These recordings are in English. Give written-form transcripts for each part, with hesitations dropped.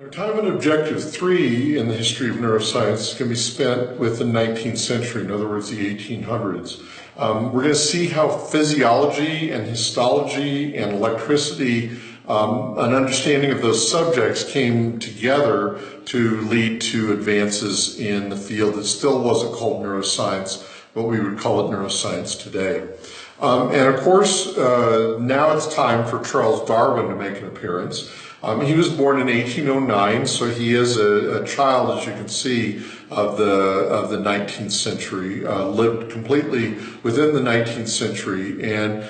Time and objective 3 in the history of neuroscience can be spent with the 19th century, in other words, the 1800s. We're going to see how physiology and histology and electricity, an understanding of those subjects came together to lead to advances in the field that still wasn't called neuroscience, but we would call it neuroscience today. And of course, now it's time for Charles Darwin to make an appearance. He was born in 1809, so he is a child, as you can see, of the 19th century, lived completely within the 19th century, and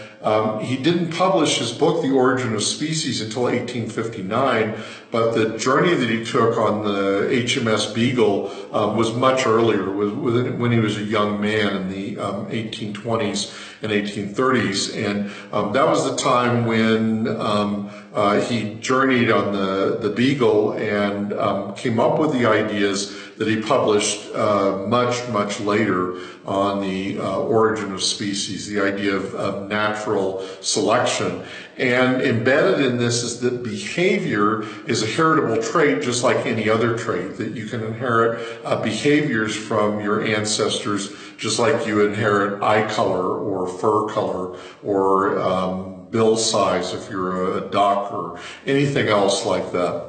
he didn't publish his book, The Origin of Species, until 1859, but the journey that he took on the HMS Beagle was much earlier, when he was a young man in the 1820s and 1830s, and that was the time when he journeyed on the Beagle and came up with the ideas that he published much later on the origin of species, the idea of natural selection. And embedded in this is that behavior is a heritable trait just like any other trait, that you can inherit behaviors from your ancestors just like you inherit eye color or fur color or bill size if you're a duck or anything else like that.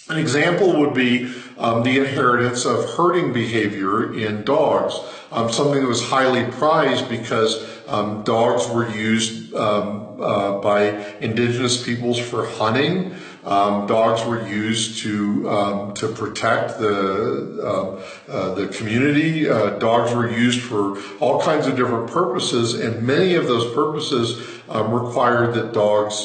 An example would be the inheritance of herding behavior in dogs, something that was highly prized because dogs were used by indigenous peoples for hunting. Dogs were used to protect the community. Dogs were used for all kinds of different purposes, and many of those purposes required that dogs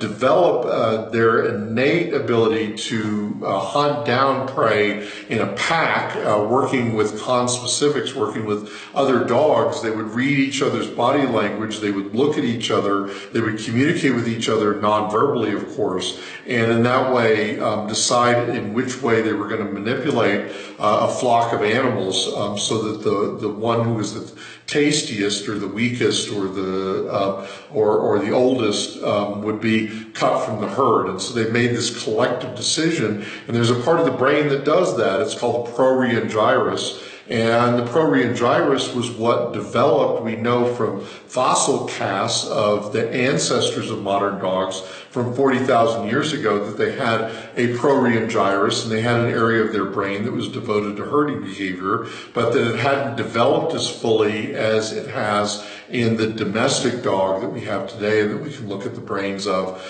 develop their innate ability to hunt down prey in a pack, working with conspecifics, working with other dogs. They would read each other's body language, they would look at each other, they would communicate with each other non-verbally, of course, and in that way decide in which way they were going to manipulate a flock of animals so that the one who was the tastiest or the weakest or the oldest would be cut from the herd. And so they made this collective decision, and there's a part of the brain that does that. It's called the prorean gyrus. And the prorean gyrus was what developed, we know from fossil casts of the ancestors of modern dogs from 40,000 years ago, that they had a prorean gyrus and they had an area of their brain that was devoted to herding behavior, but that it hadn't developed as fully as it has in the domestic dog that we have today and that we can look at the brains of.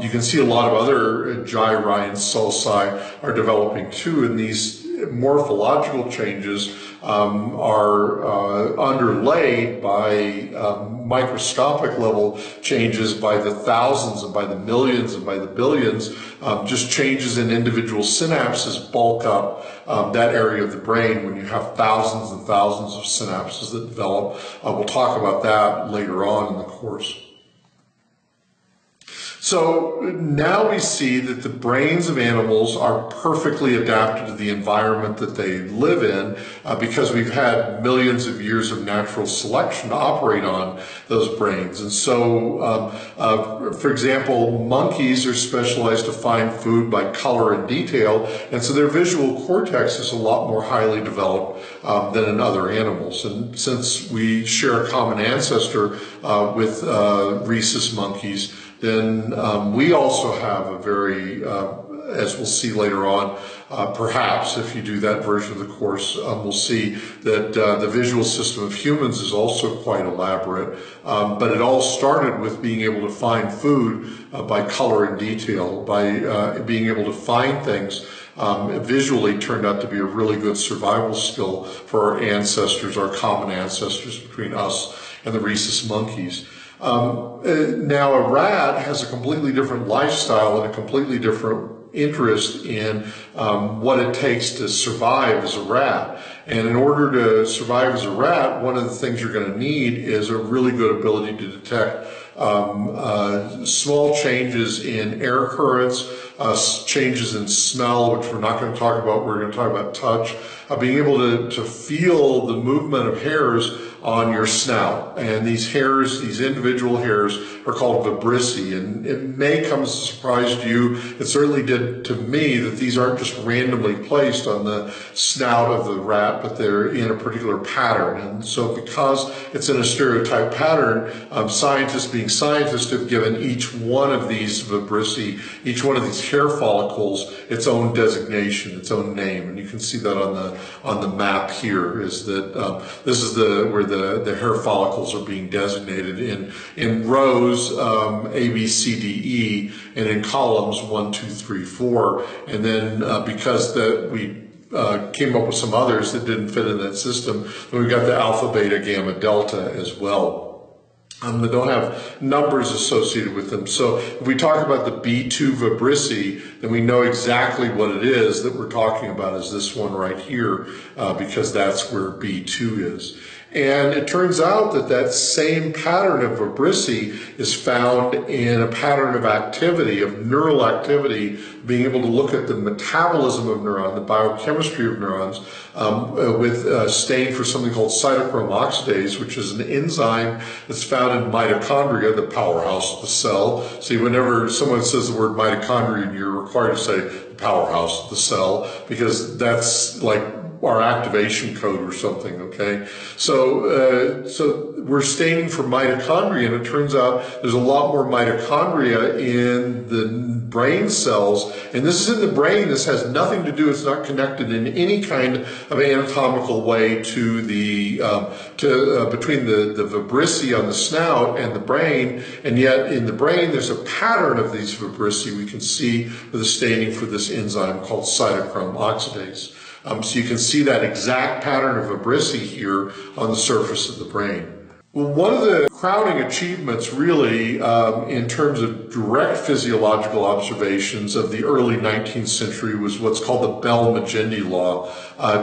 You can see a lot of other gyri and sulci are developing too, and these morphological changes are underlaid by microscopic level changes by the thousands and by the millions and by the billions. Just changes in individual synapses bulk up that area of the brain when you have thousands and thousands of synapses that develop. We'll talk about that later on in the course. So now we see that the brains of animals are perfectly adapted to the environment that they live in because we've had millions of years of natural selection to operate on those brains. And so, for example, monkeys are specialized to find food by color and detail, and so their visual cortex is a lot more highly developed than in other animals. And since we share a common ancestor with rhesus monkeys, then we also have a very, as we'll see later on, perhaps if you do that version of the course, we'll see that the visual system of humans is also quite elaborate, but it all started with being able to find food by color and detail, by being able to find things. Visually turned out to be a really good survival skill for our ancestors, our common ancestors between us and the rhesus monkeys. Now a rat has a completely different lifestyle and a completely different interest in what it takes to survive as a rat. And in order to survive as a rat, one of the things you're going to need is a really good ability to detect small changes in air currents, changes in smell, which we're not going to talk about. We're going to talk about touch, being able to feel the movement of hairs on your snout. And these hairs, these individual hairs, are called vibrissae. And it may come as a surprise to you, it certainly did to me, that these aren't just randomly placed on the snout of the rat, but they're in a particular pattern. And so because it's in a stereotyped pattern, scientists, being scientists, have given each one of these vibrissae, each one of these hair follicles, its own designation, its own name. And you can see that on the map here, is that this is where the hair follicles are being designated in rows, A, B, C, D, E, and in columns 1, 2, 3, 4. And then because we came up with some others that didn't fit in that system, then we've got the alpha, beta, gamma, delta as well. They don't have numbers associated with them. So if we talk about the B2 vibrissae, then we know exactly what it is that we're talking about, is this one right here, because that's where B2 is. And it turns out that that same pattern of vibrissae is found in a pattern of activity, of neural activity, being able to look at the metabolism of neurons, the biochemistry of neurons, with stain for something called cytochrome oxidase, which is an enzyme that's found in mitochondria, the powerhouse of the cell. See, whenever someone says the word mitochondria, you're required to say the powerhouse of the cell, because that's like our activation code or something, okay? So we're staining for mitochondria, and it turns out there's a lot more mitochondria in the brain cells, and this is in the brain. This has nothing to do, it's not connected in any kind of anatomical way to the between the vibrissae on the snout and the brain, and yet in the brain there's a pattern of these vibrissae we can see with the staining for this enzyme called cytochrome oxidase. So you can see that exact pattern of vibrissae here on the surface of the brain. Well, one of the crowning achievements really in terms of direct physiological observations of the early 19th century was what's called the Bell-Magendie law.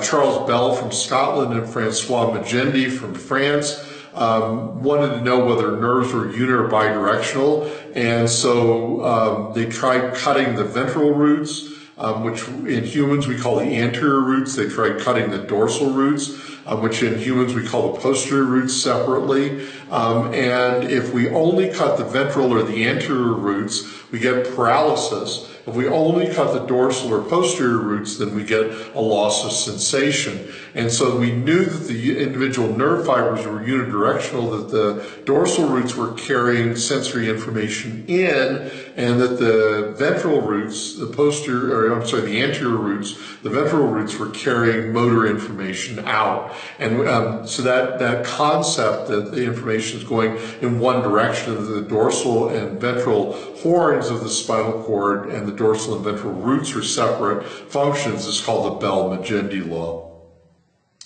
Charles Bell from Scotland and Francois Magendie from France wanted to know whether nerves were uni or bidirectional, and so they tried cutting the ventral roots, which in humans we call the anterior roots. They tried cutting the dorsal roots, which in humans we call the posterior roots separately. And if we only cut the ventral or the anterior roots, we get paralysis. If we only cut the dorsal or posterior roots, then we get a loss of sensation. And so we knew that the individual nerve fibers were unidirectional, that the dorsal roots were carrying sensory information in, and that the ventral roots, the anterior roots, the ventral roots were carrying motor information out. And so that concept that the information is going in one direction, that the dorsal and ventral horns of the spinal cord and the dorsal and ventral roots are separate functions, is called the Bell-Magendie law.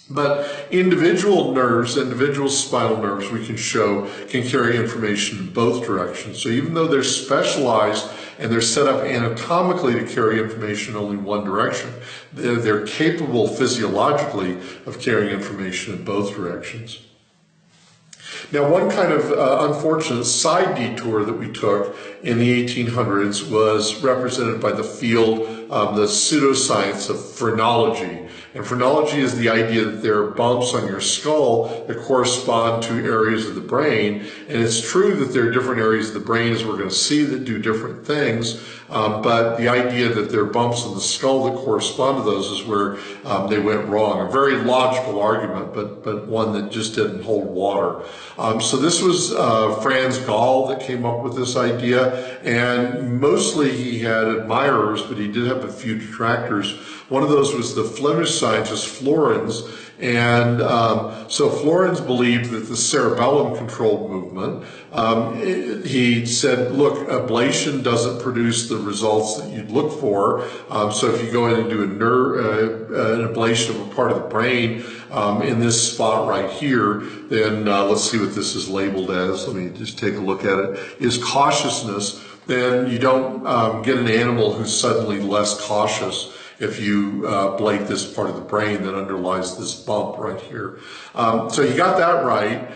But individual nerves, individual spinal nerves, we can show can carry information in both directions. So even though they're specialized and they're set up anatomically to carry information only one direction, they're capable physiologically of carrying information in both directions. Now, one kind of unfortunate side detour that we took in the 1800s was represented by the field, the pseudoscience of phrenology. And phrenology is the idea that there are bumps on your skull that correspond to areas of the brain. And it's true that there are different areas of the brain, as we're going to see, that do different things. But the idea that there are bumps in the skull that correspond to those is where they went wrong. A very logical argument, but one that just didn't hold water. So this was Franz Gall that came up with this idea, and mostly he had admirers, but he did have a few detractors. One of those was the Flemish scientist Flourens, and so Flourens believed that the cerebellum-controlled movement, he said, look, ablation doesn't produce the results that you'd look for, so if you go in and do an ablation of a part of the brain in this spot right here, then let's see what this is labeled as. Let me just take a look at it. Is cautiousness, then you don't get an animal who's suddenly less cautious if you ablate this part of the brain that underlies this bump right here. So he got that right.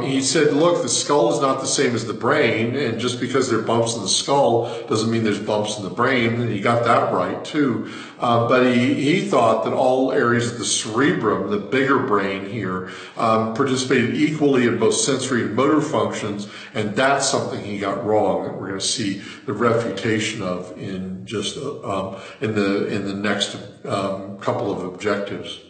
He said, look, the skull is not the same as the brain, and just because there are bumps in the skull doesn't mean there's bumps in the brain, and he got that right too. But he thought that all areas of the cerebrum, the bigger brain here, participated equally in both sensory and motor functions, and that's something he got wrong, that we're going to see the refutation of in just in the next couple of objectives.